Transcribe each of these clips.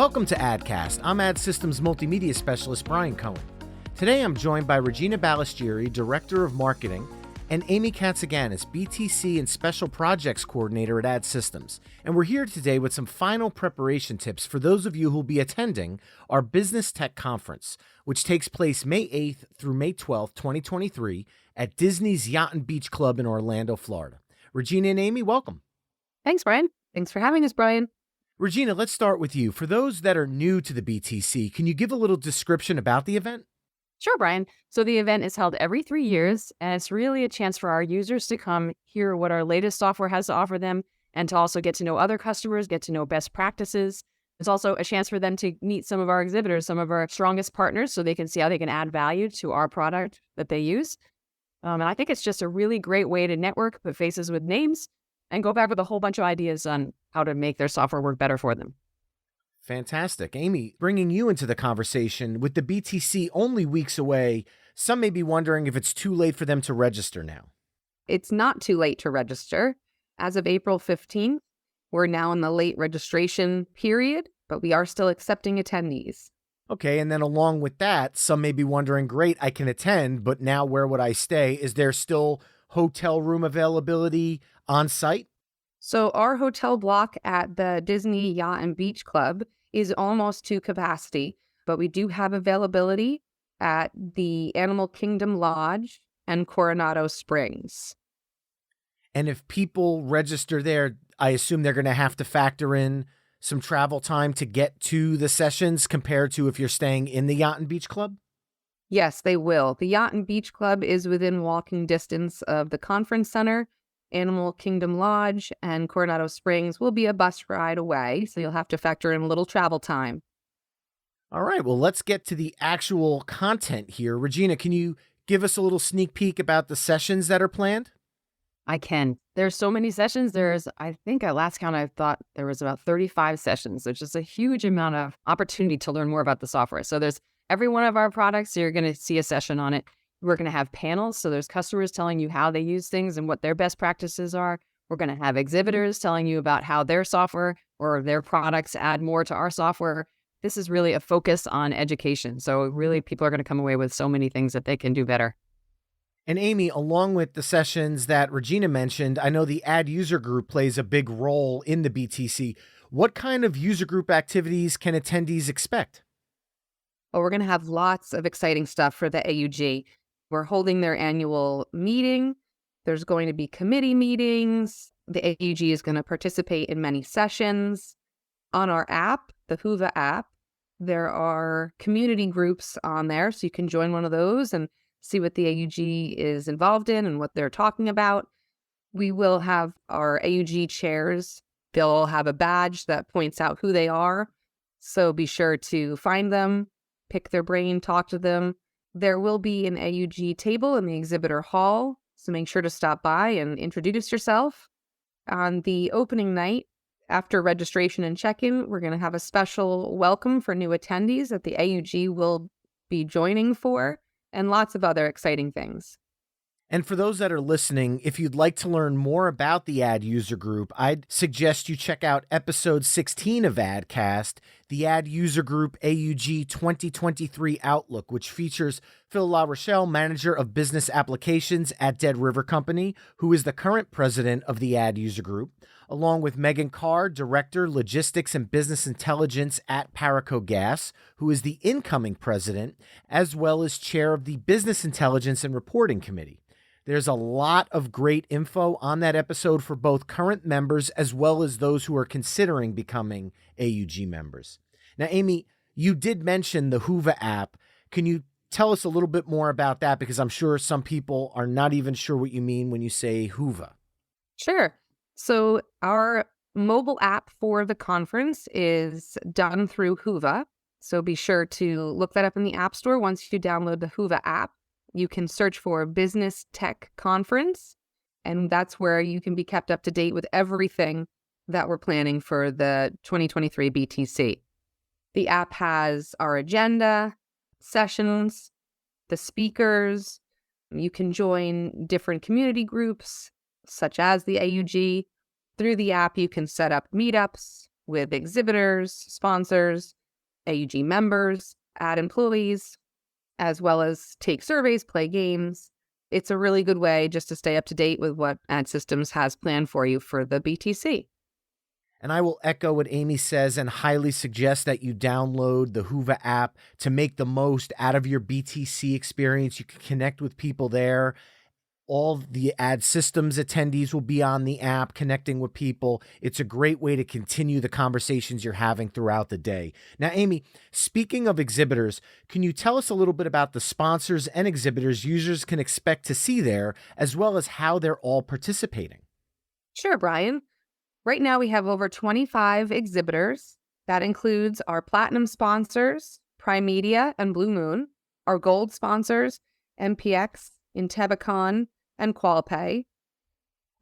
Welcome to AdCast. I'm Ad Systems Multimedia Specialist Brian Cohen. Today I'm joined by Regina Balistieri, Director of Marketing, and Amy Katsaganis, BTC and Special Projects Coordinator at Ad Systems. And we're here today with some final preparation tips for those of you who will be attending our Business Tech Conference, which takes place May 8th through May 12th, 2023 at Disney's Yacht and Beach Club in Orlando, Florida. Regina and Amy, welcome. Thanks, Brian. Thanks for having us, Brian. Regina, let's start with you. For those that are new to the BTC, can you give a little description about the event? Sure, Brian. So the event is held every 3 years, and it's really a chance for our users to come hear what our latest software has to offer them and to also get to know other customers, get to know best practices. It's also a chance for them to meet some of our exhibitors, some of our strongest partners, so they can see how they can add value to our product that they use. And I think it's just a really great way to network, put faces with names, and go back with a whole bunch of ideas on how to make their software work better for them. Fantastic. Amy, bringing you into the conversation, with the BTC only weeks away, some may be wondering if it's too late for them to register now. It's not too late to register. As of April 15th, we're now in the late registration period, but we are still accepting attendees. Okay, and then along with that, some may be wondering, great, I can attend, but now where would I stay? Is there still hotel room availability on site? So our hotel block at the Disney Yacht and Beach Club is almost to capacity, but we do have availability at the Animal Kingdom Lodge and Coronado Springs. And if people register there, I assume they're going to have to factor in some travel time to get to the sessions compared to if you're staying in the Yacht and Beach Club? Yes, they will. The Yacht and Beach Club is within walking distance of the conference center. Animal Kingdom Lodge and Coronado Springs will be a bus ride away, so you'll have to factor in a little travel time. All right, well, let's get to the actual content here. Regina, can you give us a little sneak peek about the sessions that are planned? I can. There's so many sessions. I think at last count, I thought there was about 35 sessions. There's just a huge amount of opportunity to learn more about the software. So there's every one of our products, you're going to see a session on it. We're going to have panels. So there's customers telling you how they use things and what their best practices are. We're going to have exhibitors telling you about how their software or their products add more to our software. This is really a focus on education. So really people are going to come away with so many things that they can do better. And Amy, along with the sessions that Regina mentioned, I know the ad user group plays a big role in the BTC. What kind of user group activities can attendees expect? Well, we're going to have lots of exciting stuff for the AUG. We're holding their annual meeting. There's going to be committee meetings. The AUG is going to participate in many sessions. On our app, the Whova app, there are community groups on there, so you can join one of those and see what the AUG is involved in and what they're talking about. We will have our AUG chairs. They'll have a badge that points out who they are, so be sure to find them, pick their brain, talk to them. There will be an AUG table in the exhibitor hall, so make sure to stop by and introduce yourself. On the opening night, after registration and check-in, we're going to have a special welcome for new attendees that the AUG will be joining for, and lots of other exciting things. And for those that are listening, if you'd like to learn more about the ad user group, I'd suggest you check out episode 16 of AdCast, the Ad User Group AUG 2023 Outlook, which features Phil LaRochelle, Manager of Business Applications at Dead River Company, who is the current president of the Ad User Group, along with Megan Carr, Director, Logistics and Business Intelligence at Paraco Gas, who is the incoming president, as well as chair of the Business Intelligence and Reporting Committee. There's a lot of great info on that episode for both current members as well as those who are considering becoming AUG members. Now, Amy, you did mention the Whova app. Can you tell us a little bit more about that? Because I'm sure some people are not even sure what you mean when you say Whova. Sure. So our mobile app for the conference is done through Whova. So be sure to look that up in the App Store once you download the Whova app. You can search for Business Tech Conference, and that's where you can be kept up to date with everything that we're planning for the 2023 BTC. The app has our agenda, sessions, the speakers. You can join different community groups, such as the AUG. Through the app, you can set up meetups, with exhibitors, sponsors, AUG members, ad employees, as well as take surveys, play games. It's a really good way just to stay up to date with what Ad Systems has planned for you for the BTC. And I will echo what Amy says and highly suggest that you download the Hoova app to make the most out of your BTC experience. You can connect with people there. All the Ad Systems attendees will be on the app connecting with people. It's a great way to continue the conversations you're having throughout the day. Now, Amy, speaking of exhibitors, can you tell us a little bit about the sponsors and exhibitors users can expect to see there, as well as how they're all participating? Sure, Brian. Right now, we have over 25 exhibitors. That includes our platinum sponsors, Prime Media and Blue Moon, our gold sponsors, MPX, Intebicon, and Qualpay,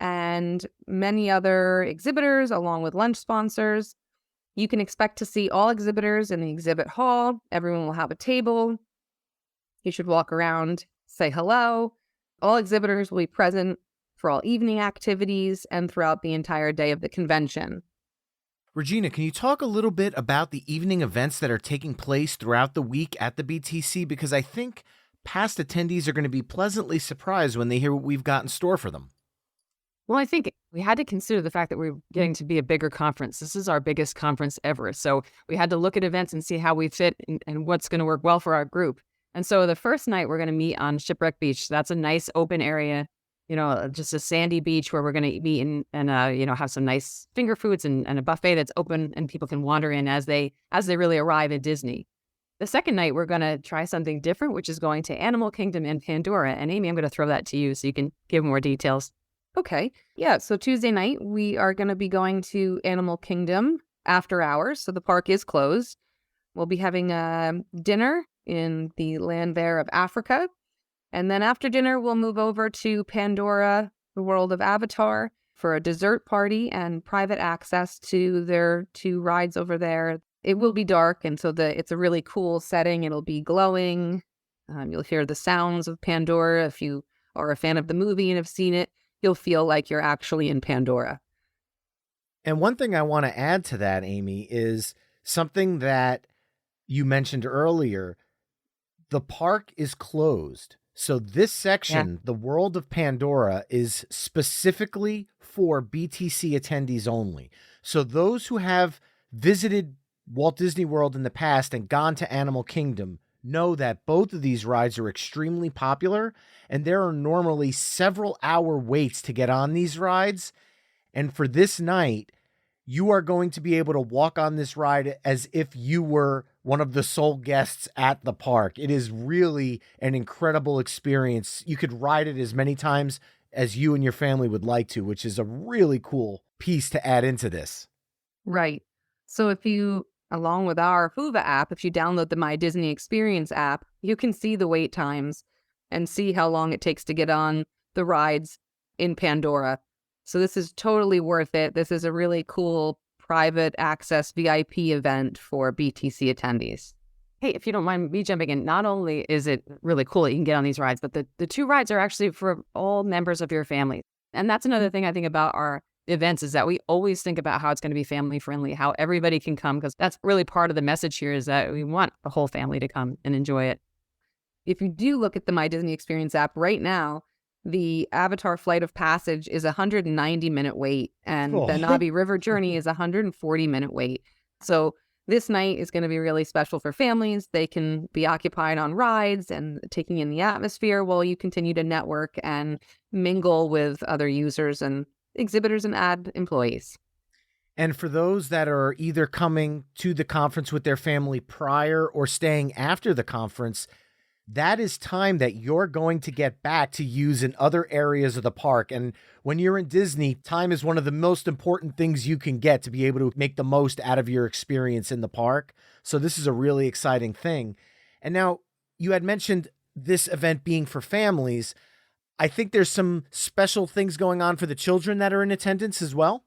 and many other exhibitors, along with lunch sponsors. You can expect to see all exhibitors in the exhibit hall. Everyone will have a table. You should walk around, say hello. All exhibitors will be present for all evening activities and throughout the entire day of the convention. Regina, can you talk a little bit about the evening events that are taking place throughout the week at the BTC? Because I think past attendees are going to be pleasantly surprised when they hear what we've got in store for them. Well, I think we had to consider the fact that we're getting to be a bigger conference. This is our biggest conference ever. So we had to look at events and see how we fit and what's going to work well for our group. And so the first night we're going to meet on Shipwreck Beach. That's a nice open area, just a sandy beach where we're going to meet and have some nice finger foods and a buffet that's open and people can wander in as they really arrive at Disney. The second night, we're going to try something different, which is going to Animal Kingdom and Pandora. And Amy, I'm going to throw that to you so you can give more details. Okay. Yeah. So Tuesday night, we are going to be going to Animal Kingdom after hours. So the park is closed. We'll be having a dinner in the land there of Africa. And then after dinner, we'll move over to Pandora, the world of Avatar, for a dessert party and private access to their 2 rides over there. It will be dark, and so it's a really cool setting. It'll be glowing. You'll hear the sounds of Pandora. If you are a fan of the movie and have seen it, you'll feel like you're actually in Pandora. And one thing I want to add to that, Amy, is something that you mentioned earlier. The park is closed. So this section, the world of Pandora, is specifically for BTC attendees only. So those who have visited Walt Disney World in the past and gone to Animal Kingdom know that both of these rides are extremely popular, and there are normally several hour waits to get on these rides. And for this night, you are going to be able to walk on this ride as if you were one of the sole guests at the park. It is really an incredible experience. You could ride it as many times as you and your family would like to, which is a really cool piece to add into this. Right. So if you, along with our Hoova app, if you download the My Disney Experience app, you can see the wait times and see how long it takes to get on the rides in Pandora. So this is totally worth it. This is a really cool private access VIP event for BTC attendees. Hey, if you don't mind me jumping in, not only is it really cool that you can get on these rides, but the 2 rides are actually for all members of your family. And that's another thing I think about our events is that we always think about how it's going to be family friendly, how everybody can come, because that's really part of the message here is that we want the whole family to come and enjoy it. If you do look at the My Disney Experience app right now, the Avatar Flight of Passage is a 190-minute wait, and the Navi River Journey is a 140-minute wait. So this night is going to be really special for families. They can be occupied on rides and taking in the atmosphere while you continue to network and mingle with other users and exhibitors and ad employees. And for those that are either coming to the conference with their family prior or staying after the conference, that is time that you're going to get back to use in other areas of the park. And when you're in Disney, time is one of the most important things you can get to be able to make the most out of your experience in the park. So this is a really exciting thing. And now you had mentioned this event being for families. I think there's some special things going on for the children that are in attendance as well.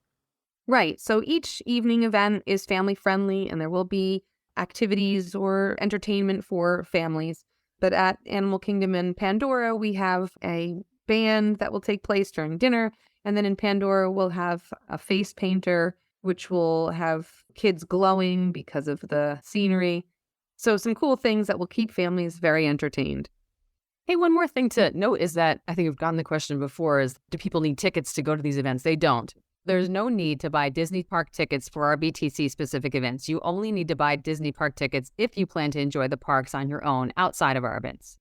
Right. So each evening event is family friendly, and there will be activities or entertainment for families. But at Animal Kingdom and Pandora, we have a band that will take place during dinner. And then in Pandora, we'll have a face painter which will have kids glowing because of the scenery. So some cool things that will keep families very entertained. Hey, one more thing to note is that I think we've gotten the question before is, do people need tickets to go to these events? They don't. There's no need to buy Disney park tickets for our BTC specific events. You only need to buy Disney park tickets if you plan to enjoy the parks on your own outside of our events.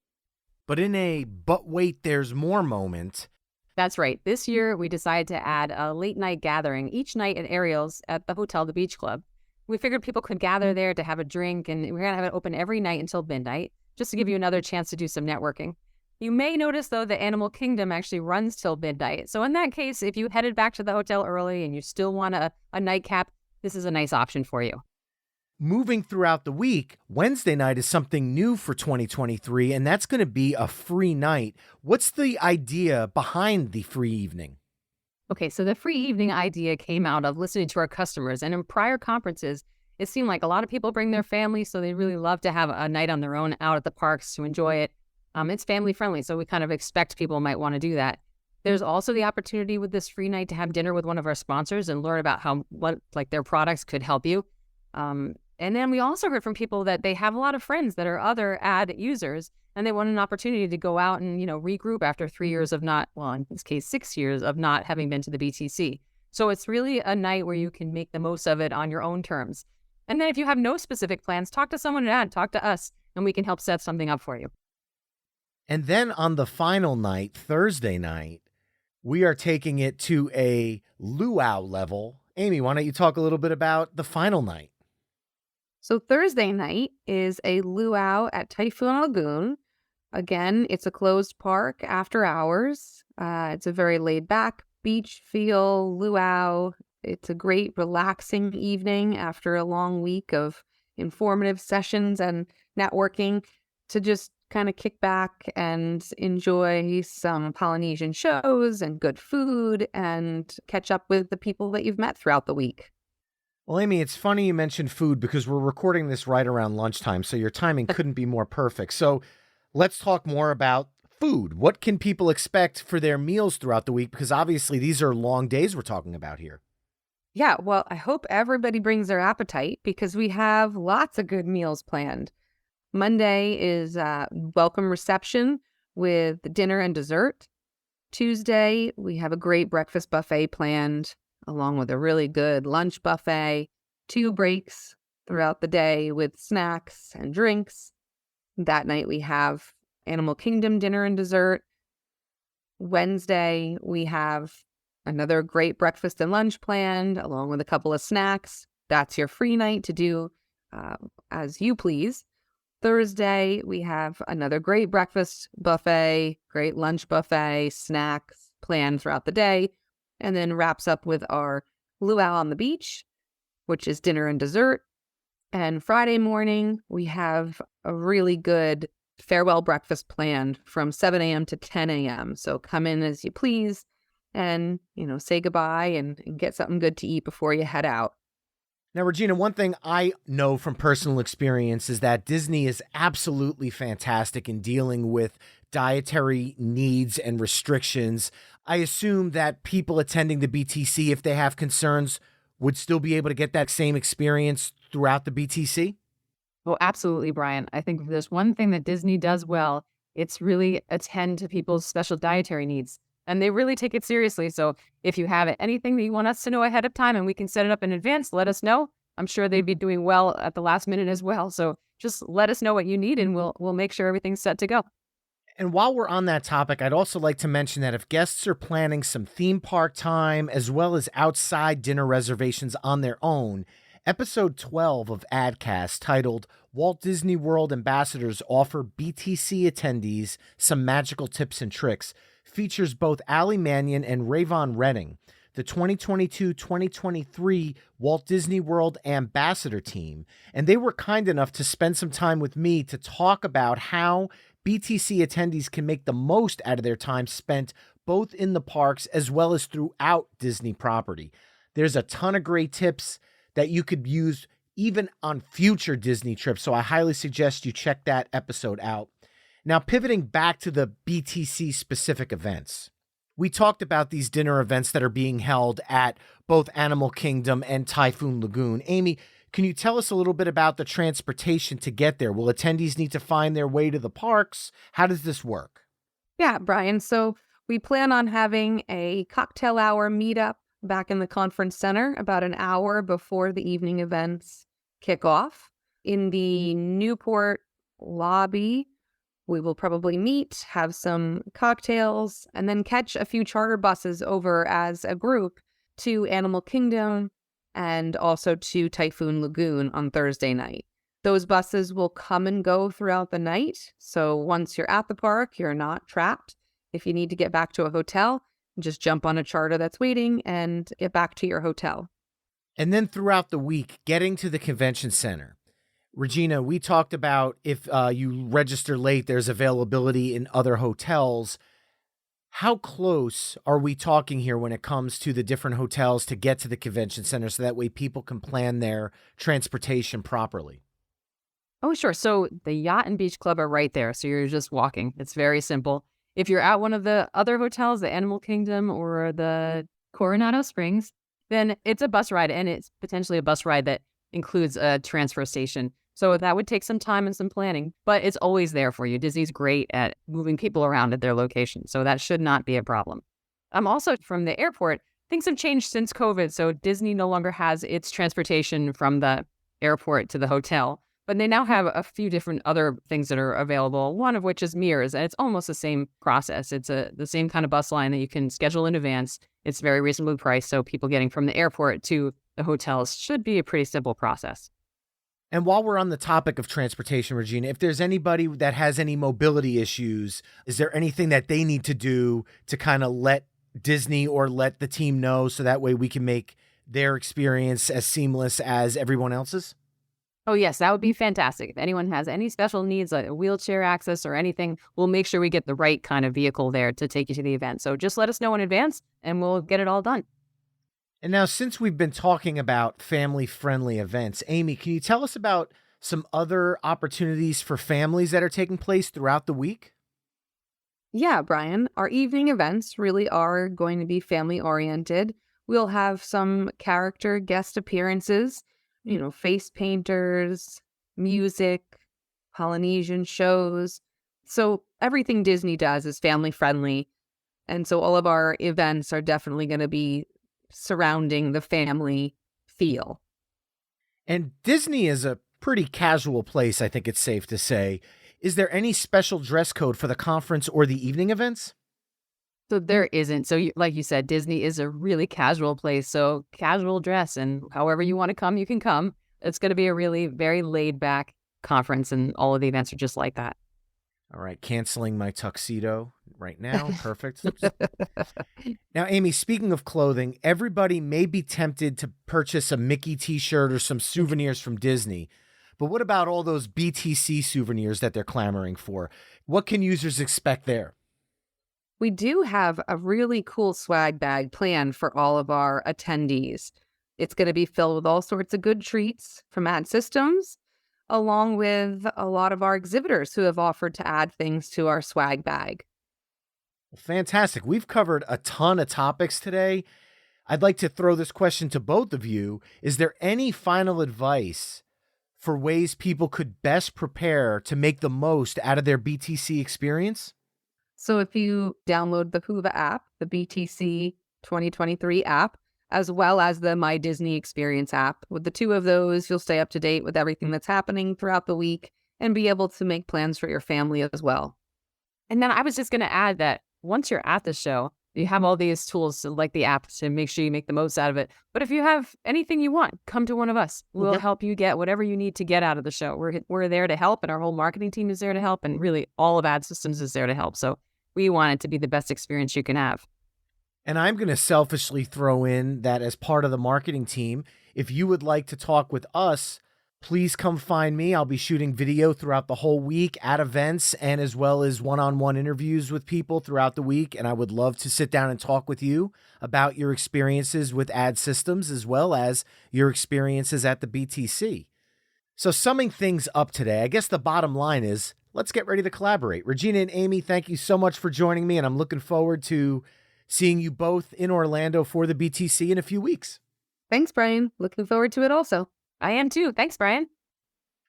But in a "but wait, there's more" moment, That's right. This year, we decided to add a late night gathering each night at Ariel's at the Hotel The Beach Club. We figured people could gather there to have a drink, and we're going to have it open every night until midnight, just to give you another chance to do some networking. You may notice, though, the Animal Kingdom actually runs till midnight. So in that case, if you headed back to the hotel early and you still want a nightcap, this is a nice option for you. moving throughout the week, Wednesday night is something new for 2023, and that's going to be a free night. What's the idea behind the free evening? Okay, so the free evening idea came out of listening to our customers. And in prior conferences, it seemed like a lot of people bring their family, so they really love to have a night on their own out at the parks to enjoy it. It's family friendly, so we kind of expect people might want to do that. There's also the opportunity with this free night to have dinner with one of our sponsors and learn about what their products could help you. And then we also heard from people that they have a lot of friends that are other ad users, and they want an opportunity to go out and, regroup after 3 years of not, well, in this case, 6 years of not having been to the BTC. So it's really a night where you can make the most of it on your own terms. And then if you have no specific plans, talk to someone at ad, talk to us, and we can help set something up for you. And then on the final night, Thursday night, we are taking it to a luau level. Amy, why don't you talk a little bit about the final night? So Thursday night is a luau at Typhoon Lagoon. Again, it's a closed park after hours. It's a very laid back beach feel luau. It's a great relaxing evening after a long week of informative sessions and networking to just kind of kick back and enjoy some Polynesian shows and good food and catch up with the people that you've met throughout the week. Well, Amy, it's funny you mentioned food because we're recording this right around lunchtime, so your timing couldn't be more perfect. So let's talk more about food. What can people expect for their meals throughout the week? Because obviously these are long days we're talking about here. Yeah, well, I hope everybody brings their appetite because we have lots of good meals planned. Monday is welcome reception with dinner and dessert. Tuesday, we have a great breakfast buffet planned, along with a really good lunch buffet, 2 breaks throughout the day with snacks and drinks. That night, we have Animal Kingdom dinner and dessert. Wednesday, we have another great breakfast and lunch planned, along with a couple of snacks. That's your free night to do as you please. Thursday, we have another great breakfast buffet, great lunch buffet, snacks planned throughout the day, and then wraps up with our luau on the beach, which is dinner and dessert. And Friday morning, we have a really good farewell breakfast planned from 7 a.m. to 10 a.m. So come in as you please and, say goodbye and get something good to eat before you head out. Now, Regina, one thing I know from personal experience is that Disney is absolutely fantastic in dealing with dietary needs and restrictions. I assume that people attending the BTC, if they have concerns, would still be able to get that same experience throughout the BTC? Oh, absolutely, Brian. I think if there's one thing that Disney does well, it's really attend to people's special dietary needs. And they really take it seriously. So if you have anything that you want us to know ahead of time and we can set it up in advance, let us know. I'm sure they'd be doing well at the last minute as well. So just let us know what you need and we'll make sure everything's set to go. And while we're on that topic, I'd also like to mention that if guests are planning some theme park time as well as outside dinner reservations on their own, episode 12 of AdCast, titled Walt Disney World Ambassadors Offer BTC Attendees Some Magical Tips and Tricks, features both Ali Mannion and Rayvon Redding, the 2022-2023 Walt Disney World Ambassador team, and they were kind enough to spend some time with me to talk about how BTC attendees can make the most out of their time spent both in the parks as well as throughout Disney property. There's a ton of great tips that you could use even on future Disney trips, so I highly suggest you check that episode out. Now, pivoting back to the BTC specific events, we talked about these dinner events that are being held at both Animal Kingdom and Typhoon Lagoon. Amy, can you tell us a little bit about the transportation to get there? Will attendees need to find their way to the parks? How does this work? Yeah, Brian. So we plan on having a cocktail hour meetup back in the conference center about an hour before the evening events kick off. In the Newport lobby, we will probably meet, have some cocktails, and then catch a few charter buses over as a group to Animal Kingdom and also to Typhoon Lagoon on Thursday night. Those buses will come and go throughout the night. So once you're at the park, you're not trapped. If you need to get back to a hotel, just jump on a charter that's waiting and get back to your hotel. And then throughout the week, getting to the convention center. Regina, we talked about if you register late, there's availability in other hotels. How close are we talking here when it comes to the different hotels to get to the convention center so that way people can plan their transportation properly? Oh, sure. So the yacht and beach club are right there. So you're just walking. It's very simple. If you're at one of the other hotels, the Animal Kingdom or the Coronado Springs, then it's a bus ride, and it's potentially a bus ride that includes a transfer station. So that would take some time and some planning, but it's always there for you. Disney's great at moving people around at their location, so that should not be a problem. Also from the airport, things have changed since COVID. So Disney no longer has its transportation from the airport to the hotel, but they now have a few different other things that are available, one of which is Mears, and it's almost the same process. It's the same kind of bus line that you can schedule in advance. It's very reasonably priced, so people getting from the airport to the hotels should be a pretty simple process. And while we're on the topic of transportation, Regina, if there's anybody that has any mobility issues, is there anything that they need to do to kind of let Disney or let the team know so that way we can make their experience as seamless as everyone else's? Oh, yes, that would be fantastic. If anyone has any special needs, like wheelchair access or anything, we'll make sure we get the right kind of vehicle there to take you to the event. So just let us know in advance and we'll get it all done. And now, since we've been talking about family-friendly events, Amy, can you tell us about some other opportunities for families that are taking place throughout the week? Yeah, Brian, our evening events really are going to be family oriented. We'll have some character guest appearances, face painters, music, Polynesian shows. So everything Disney does is family friendly. And so all of our events are definitely going to be surrounding the family feel. And Disney is a pretty casual place, I think it's safe to say. Is there any special dress code for the conference or the evening events? So there isn't. So like you said, Disney is a really casual place. So casual dress, and however you want to come, you can come. It's going to be a really very laid back conference, and all of the events are just like that. All right, canceling my tuxedo right now. Perfect. Now, Amy, speaking of clothing, everybody may be tempted to purchase a Mickey t-shirt or some souvenirs from Disney. But what about all those BTC souvenirs that they're clamoring for? What can users expect there? We do have a really cool swag bag planned for all of our attendees. It's going to be filled with all sorts of good treats from Ad Systems, along with a lot of our exhibitors who have offered to add things to our swag bag. Fantastic. We've covered a ton of topics today. I'd like to throw this question to both of you. Is there any final advice for ways people could best prepare to make the most out of their BTC experience? So if you download the Whova app, the BTC 2023 app, as well as the My Disney Experience app, with the two of those, you'll stay up to date with everything that's happening throughout the week and be able to make plans for your family as well. And then I was just going to add that once you're at the show, you have all these tools like the app to make sure you make the most out of it. But if you have anything you want, come to one of us. We'll help you get whatever you need to get out of the show. We're there to help, and our whole marketing team is there to help, and really all of Ad Systems is there to help. So we want it to be the best experience you can have. And I'm going to selfishly throw in that as part of the marketing team, if you would like to talk with us, please come find me. I'll be shooting video throughout the whole week at events and as well as one-on-one interviews with people throughout the week. And I would love to sit down and talk with you about your experiences with Ad Systems as well as your experiences at the BTC. So summing things up today, I guess the bottom line is let's get ready to collaborate. Regina and Amy, thank you so much for joining me, and I'm looking forward to seeing you both in Orlando for the BTC in a few weeks. Thanks, Brian. Looking forward to it also. I am too. Thanks, Brian.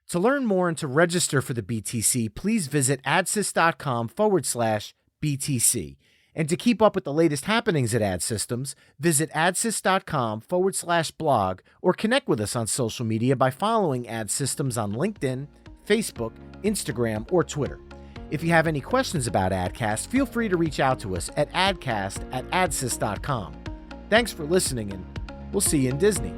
To learn more and to register for the BTC, please visit adsys.com/BTC. And to keep up with the latest happenings at Ad Systems, visit adsys.com/blog or connect with us on social media by following Ad Systems on LinkedIn, Facebook, Instagram, or Twitter. If you have any questions about AdCast, feel free to reach out to us at adcast@adsys.com. Thanks for listening, and we'll see you in Disney.